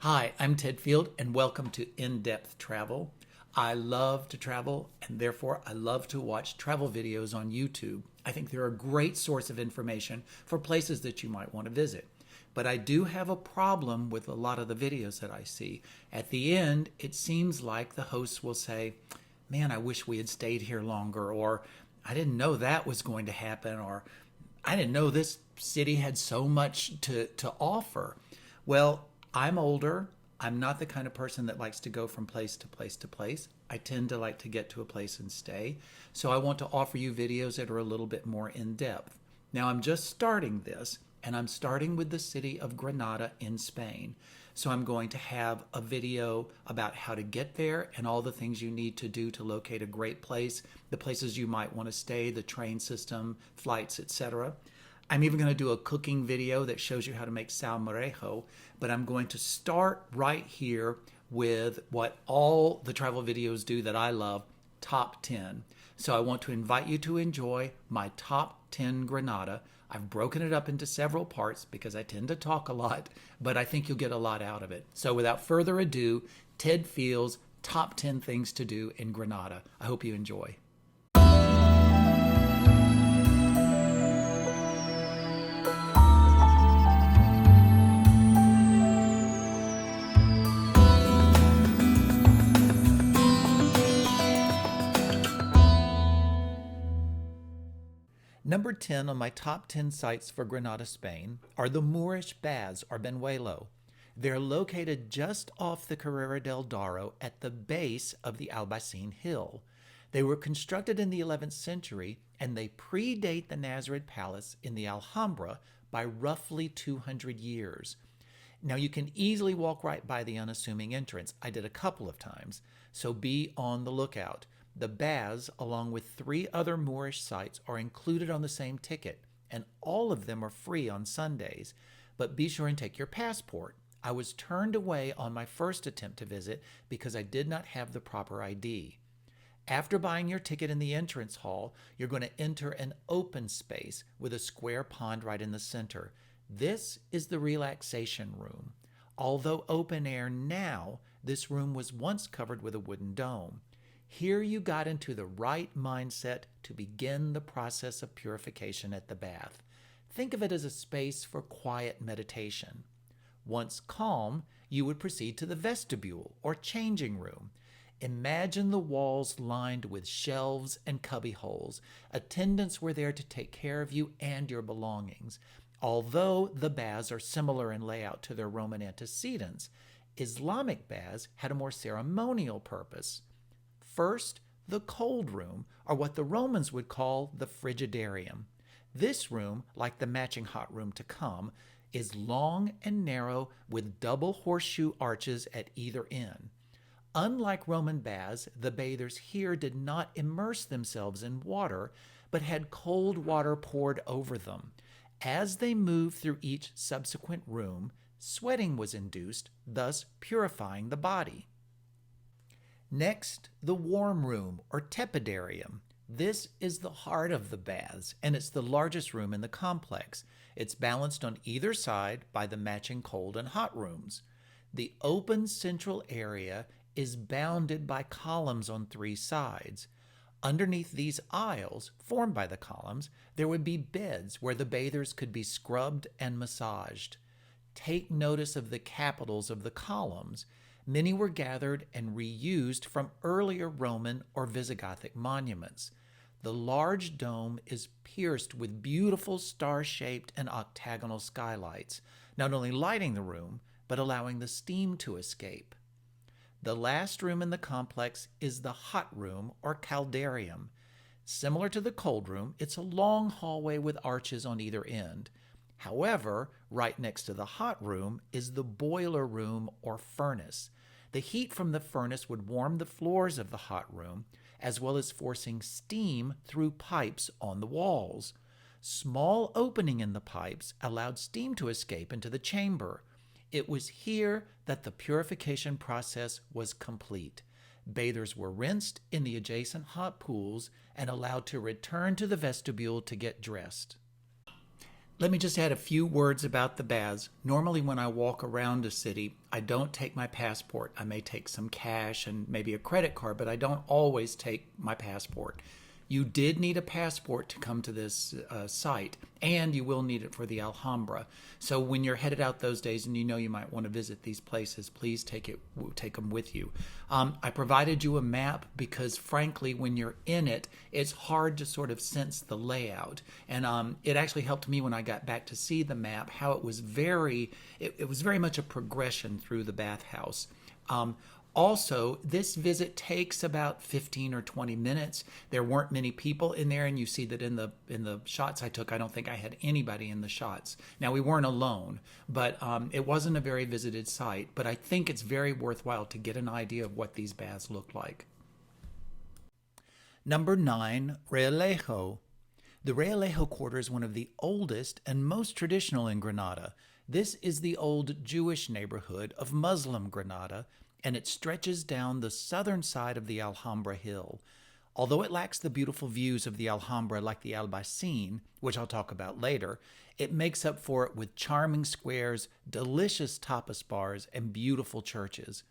Hi, I'm Ted Field, and welcome to In-Depth Travel. I love to travel, and therefore I love to watch travel videos on YouTube. I think they're a great source of information for places that you might want to visit. But I do have a problem with a lot of the videos that I see. At the end, it seems like the hosts will say, man, I wish we had stayed here longer, or I didn't know that was going to happen, or I didn't know this city had so much to offer. Well, I'm older. I'm not the kind of person that likes to go from place to place to place. I tend to like to get to a place and stay. So I want to offer you videos that are a little bit more in depth. Now I'm just starting this, and I'm starting with the city of Granada in Spain. So I'm going to have a video about how to get there and all the things you need to do to locate a great place, the places you might want to stay, the train system, flights, etc. I'm even going to do a cooking video that shows you how to make salmorejo, but I'm going to start right here with what all the travel videos do that I love, top 10. So I want to invite you to enjoy my top 10 Granada. I've broken it up into several parts because I tend to talk a lot, but I think you'll get a lot out of it. So without further ado, Ted Field's top 10 things to do in Granada. I hope you enjoy. Number 10 on my top 10 sites for Granada, Spain are the Moorish Baths or Benuelo. They're located just off the Carrera del Darro at the base of the Albaicin Hill. They were constructed in the 11th century and they predate the Nazareth Palace in the Alhambra by roughly 200 years. Now you can easily walk right by the unassuming entrance. I did a couple of times, so be on the lookout. The baths, along with 3 other Moorish sites, are included on the same ticket, and all of them are free on Sundays. But be sure and take your passport. I was turned away on my first attempt to visit because I did not have the proper ID. After buying your ticket in the entrance hall, you're going to enter an open space with a square pond right in the center. This is the relaxation room. Although open air now, this room was once covered with a wooden dome. Here you got into the right mindset to begin the process of purification at the bath. Think of it as a space for quiet meditation. Once calm, you would proceed to the vestibule or changing room. Imagine the walls lined with shelves and cubby holes. Attendants were there to take care of you and your belongings. Although the baths are similar in layout to their Roman antecedents, Islamic baths had a more ceremonial purpose. First, the cold room, or what the Romans would call the frigidarium. This room, like the matching hot room to come, is long and narrow with double horseshoe arches at either end. Unlike Roman baths, the bathers here did not immerse themselves in water, but had cold water poured over them. As they moved through each subsequent room, sweating was induced, thus purifying the body. Next, the warm room or tepidarium. This is the heart of the baths, and it's the largest room in the complex. It's balanced on either side by the matching cold and hot rooms. The open central area is bounded by columns on 3 sides. Underneath these aisles, formed by the columns, there would be beds where the bathers could be scrubbed and massaged. Take notice of the capitals of the columns. Many were gathered and reused from earlier Roman or Visigothic monuments. The large dome is pierced with beautiful star-shaped and octagonal skylights, not only lighting the room, but allowing the steam to escape. The last room in the complex is the hot room or caldarium. Similar to the cold room, it's a long hallway with arches on either end. However, right next to the hot room is the boiler room or furnace. The heat from the furnace would warm the floors of the hot room, as well as forcing steam through pipes on the walls. Small opening in the pipes allowed steam to escape into the chamber. It was here that the purification process was complete. Bathers were rinsed in the adjacent hot pools and allowed to return to the vestibule to get dressed. Let me just add a few words about the baths. Normally, when I walk around a city, I don't take my passport. I may take some cash and maybe a credit card, but I don't always take my passport. You did need a passport to come to this site, and you will need it for the Alhambra. So when you're headed out those days and you know you might want to visit these places, please take them with you. I provided you a map because, frankly, when you're in it, it's hard to sort of sense the layout. And it actually helped me when I got back to see the map, how it was it was very much a progression through the bathhouse. Also, this visit takes about 15 or 20 minutes. There weren't many people in there, and you see that in the shots I took, I don't think I had anybody in the shots. Now, we weren't alone, but it wasn't a very visited site, but I think it's very worthwhile to get an idea of what these baths look like. Number 9, Realejo. The Realejo quarter is one of the oldest and most traditional in Granada. This is the old Jewish neighborhood of Muslim Granada, and it stretches down the southern side of the Alhambra hill. Although it lacks the beautiful views of the Alhambra like the Albaicin, which I'll talk about later, it makes up for it with charming squares, delicious tapas bars, and beautiful churches.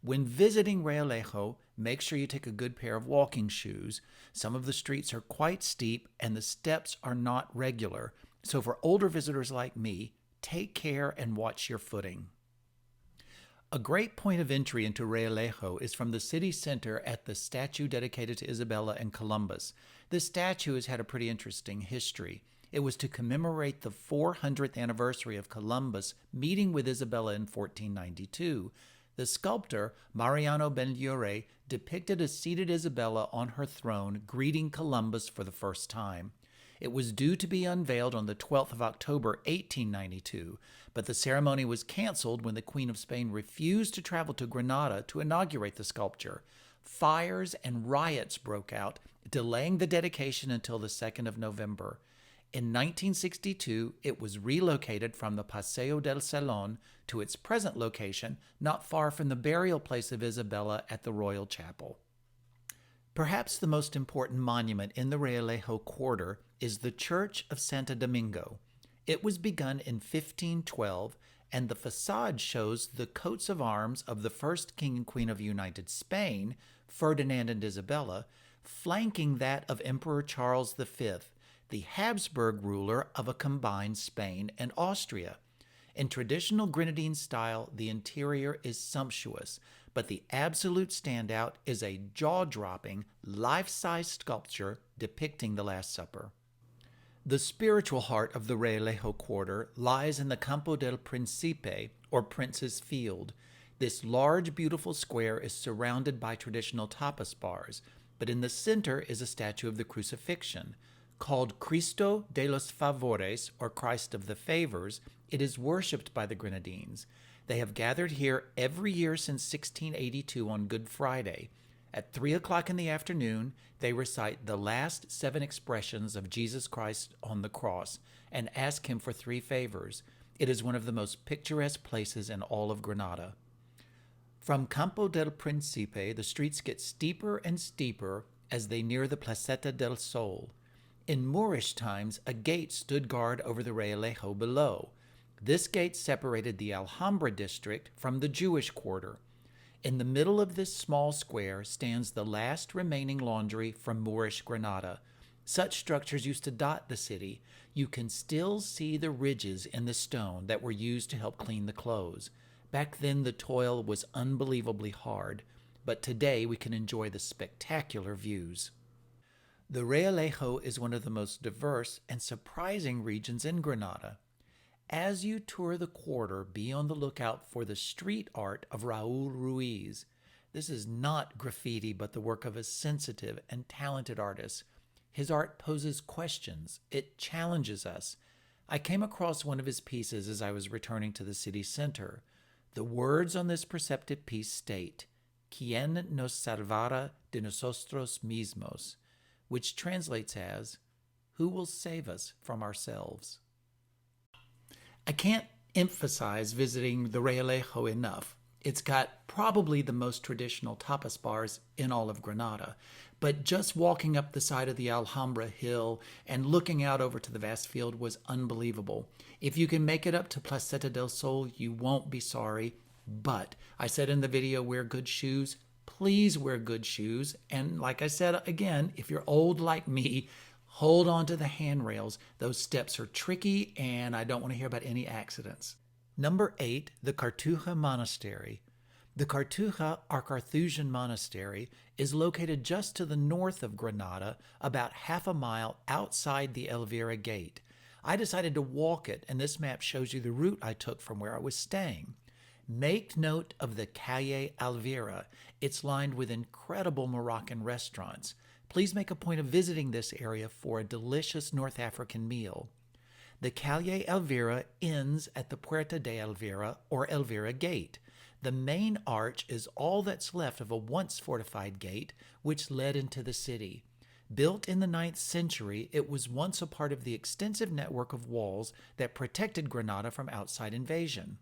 When visiting Realejo, make sure you take a good pair of walking shoes. Some of the streets are quite steep and the steps are not regular, so for older visitors like me, take care and watch your footing. A great point of entry into Realejo is from the city center at the statue dedicated to Isabella and Columbus. This statue has had a pretty interesting history. It was to commemorate the 400th anniversary of Columbus meeting with Isabella in 1492. The sculptor, Mariano Benlliure, depicted a seated Isabella on her throne greeting Columbus for the first time. It was due to be unveiled on the 12th of October, 1892, but the ceremony was canceled when the Queen of Spain refused to travel to Granada to inaugurate the sculpture. Fires and riots broke out, delaying the dedication until the 2nd of November. In 1962, it was relocated from the Paseo del Salón to its present location, not far from the burial place of Isabella at the Royal Chapel. Perhaps the most important monument in the Realejo quarter is the Church of Santo Domingo. It was begun in 1512, and the facade shows the coats of arms of the first king and queen of United Spain, Ferdinand and Isabella, flanking that of Emperor Charles V, the Habsburg ruler of a combined Spain and Austria. In traditional Grenadine style, the interior is sumptuous, but the absolute standout is a jaw-dropping, life-size sculpture depicting the Last Supper. The spiritual heart of the Realejo quarter lies in the Campo del Príncipe, or Prince's Field. This large, beautiful square is surrounded by traditional tapas bars, but in the center is a statue of the Crucifixion. Called Cristo de los Favores, or Christ of the Favors, it is worshipped by the Grenadines. They have gathered here every year since 1682 on Good Friday. At 3 o'clock in the afternoon, they recite the last 7 expressions of Jesus Christ on the cross and ask him for 3 favors. It is one of the most picturesque places in all of Granada. From Campo del Príncipe, the streets get steeper and steeper as they near the Placeta del Sol. In Moorish times, a gate stood guard over the Realejo below. This gate separated the Alhambra district from the Jewish quarter. In the middle of this small square stands the last remaining laundry from Moorish Granada. Such structures used to dot the city. You can still see the ridges in the stone that were used to help clean the clothes. Back then, the toil was unbelievably hard, but today we can enjoy the spectacular views. The Realejo is one of the most diverse and surprising regions in Granada. As you tour the quarter, be on the lookout for the street art of Raul Ruiz. This is not graffiti, but the work of a sensitive and talented artist. His art poses questions. It challenges us. I came across one of his pieces as I was returning to the city center. The words on this perceptive piece state, "Quien nos salvará de nosotros mismos," which translates as, "Who will save us from ourselves?" I can't emphasize visiting the Realejo enough. It's got probably the most traditional tapas bars in all of Granada. But just walking up the side of the Alhambra hill and looking out over to the vast field was unbelievable. If you can make it up to Placeta del Sol, you won't be sorry. But I said in the video, wear good shoes. Please wear good shoes. And like I said again, if you're old like me, hold on to the handrails. Those steps are tricky and I don't want to hear about any accidents. Number 8, the Cartuja Monastery. The Cartuja, or Carthusian Monastery, is located just to the north of Granada, about half a mile outside the Elvira Gate. I decided to walk it, and this map shows you the route I took from where I was staying. Make note of the Calle Elvira. It's lined with incredible Moroccan restaurants. Please make a point of visiting this area for a delicious North African meal. The Calle Elvira ends at the Puerta de Elvira, or Elvira Gate. The main arch is all that's left of a once fortified gate which led into the city. Built in the 9th century, it was once a part of the extensive network of walls that protected Granada from outside invasion.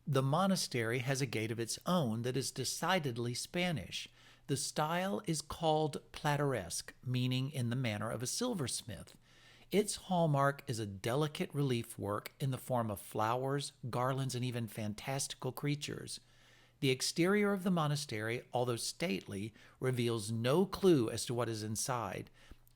The monastery has a gate of its own that is decidedly Spanish. The style is called plateresque, meaning in the manner of a silversmith. Its hallmark is a delicate relief work in the form of flowers, garlands, and even fantastical creatures. The exterior of the monastery, although stately, reveals no clue as to what is inside.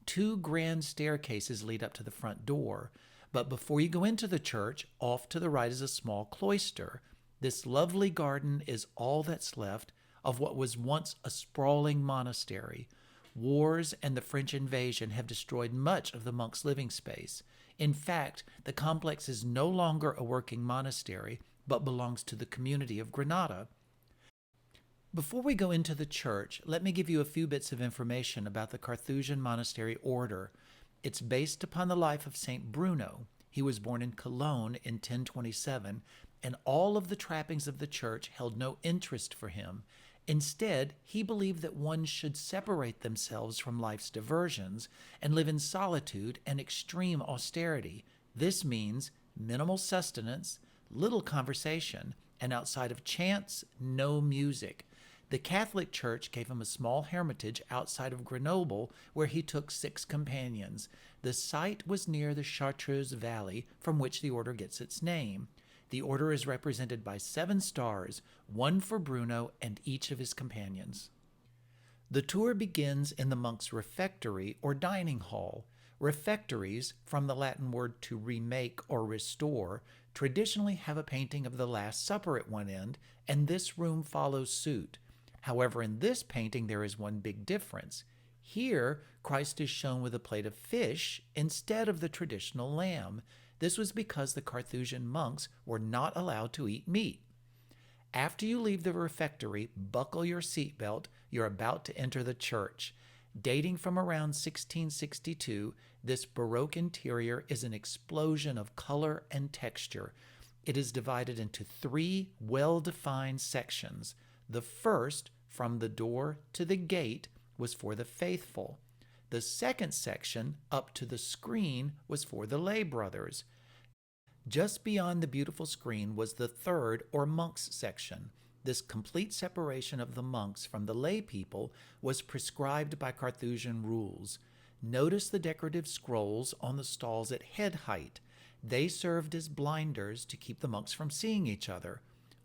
2 grand staircases lead up to the front door, but before you go into the church, off to the right is a small cloister. This lovely garden is all that's left of what was once a sprawling monastery. Wars and the French invasion have destroyed much of the monks' living space. In fact, the complex is no longer a working monastery, but belongs to the community of Granada. Before we go into the church, let me give you a few bits of information about the Carthusian Monastery order. It's based upon the life of Saint Bruno. He was born in Cologne in 1027, and all of the trappings of the church held no interest for him. Instead, he believed that one should separate themselves from life's diversions and live in solitude and extreme austerity. This means minimal sustenance, little conversation, and outside of chants, no music. The Catholic Church gave him a small hermitage outside of Grenoble where he took 6 companions. The site was near the Chartreuse Valley, from which the order gets its name. The order is represented by 7 stars, 1 for Bruno and each of his companions. The tour begins in the monks' refectory or dining hall. Refectories, from the Latin word to remake or restore, traditionally have a painting of the Last Supper at one end, and this room follows suit. However, in this painting there is one big difference. Here, Christ is shown with a plate of fish instead of the traditional lamb. This was because the Carthusian monks were not allowed to eat meat. After you leave the refectory, buckle your seatbelt. You're about to enter the church. Dating from around 1662, this Baroque interior is an explosion of color and texture. It is divided into 3 well-defined sections. The first, from the door to the gate, was for the faithful. The second section, up to the screen, was for the lay brothers. Just beyond the beautiful screen was the third, or monks section. This complete separation of the monks from the lay people was prescribed by Carthusian rules. Notice the decorative scrolls on the stalls at head height. They served as blinders to keep the monks from seeing each other.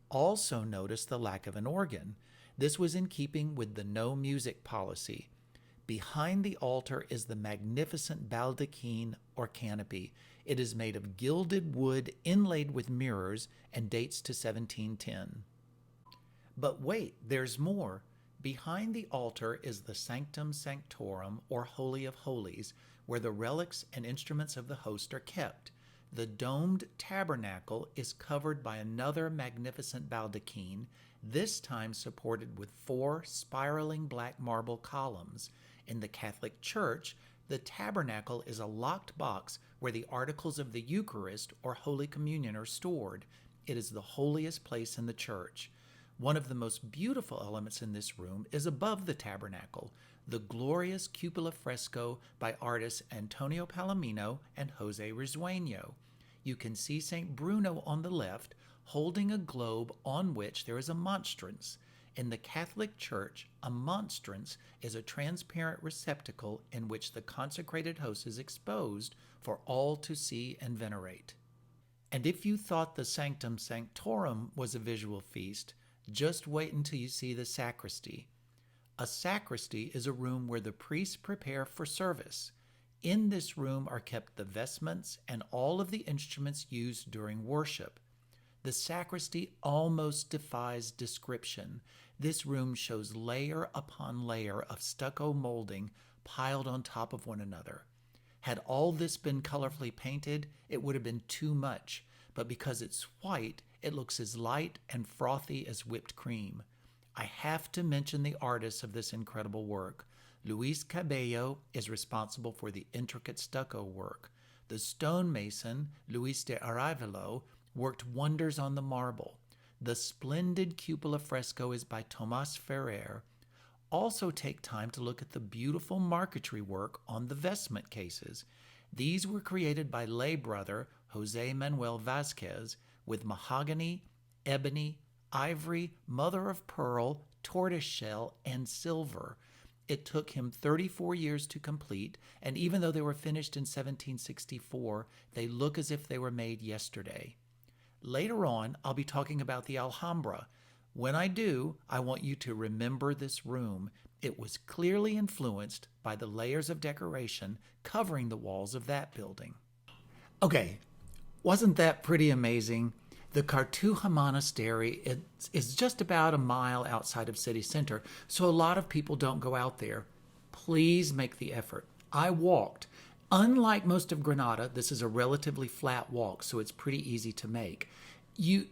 Also notice the lack of an organ. This was in keeping with the no music policy. Behind the altar is the magnificent baldachin or canopy. It is made of gilded wood inlaid with mirrors and dates to 1710. But wait, there's more. Behind the altar is the Sanctum Sanctorum, or Holy of Holies, where the relics and instruments of the host are kept. The domed tabernacle is covered by another magnificent baldachin, this time supported with 4 spiraling black marble columns. In the Catholic Church, the tabernacle is a locked box where the articles of the Eucharist or Holy Communion are stored. It is the holiest place in the church. One of the most beautiful elements in this room is above the tabernacle, the glorious cupola fresco by artists Antonio Palomino and Jose Risueño. You can see St. Bruno on the left, holding a globe on which there is a monstrance. In the Catholic Church, a monstrance is a transparent receptacle in which the consecrated host is exposed for all to see and venerate. And if you thought the Sanctum Sanctorum was a visual feast, just wait until you see the sacristy. A sacristy is a room where the priests prepare for service. In this room are kept the vestments and all of the instruments used during worship. The sacristy almost defies description. This room shows layer upon layer of stucco molding piled on top of one another. Had all this been colorfully painted, it would have been too much, but because it's white, it looks as light and frothy as whipped cream. I have to mention the artist of this incredible work. Luis Cabello is responsible for the intricate stucco work. The stonemason, Luis de Arevalo, worked wonders on the marble. The splendid cupola fresco is by Tomas Ferrer. Also take time to look at the beautiful marquetry work on the vestment cases. These were created by lay brother Jose Manuel Vasquez with mahogany, ebony, ivory, mother of pearl, tortoiseshell, and silver. It took him 34 years to complete, and even though they were finished in 1764, they look as if they were made yesterday. Later on, I'll be talking about the Alhambra. When I do, I want you to remember this room. It was clearly influenced by the layers of decoration covering the walls of that building. Okay, wasn't that pretty amazing? The Cartuja Monastery is just about a mile outside of city center, so a lot of people don't go out there. Please make the effort. I walked. Unlike most of Granada, this is a relatively flat walk, so it's pretty easy to make. You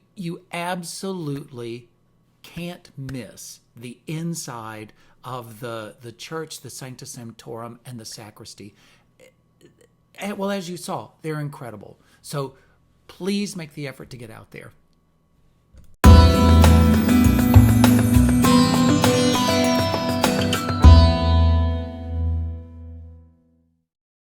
absolutely can't miss the inside of the church, the Sanctum Sanctorum, and the sacristy. Well, as you saw, they're incredible. So please make the effort to get out there.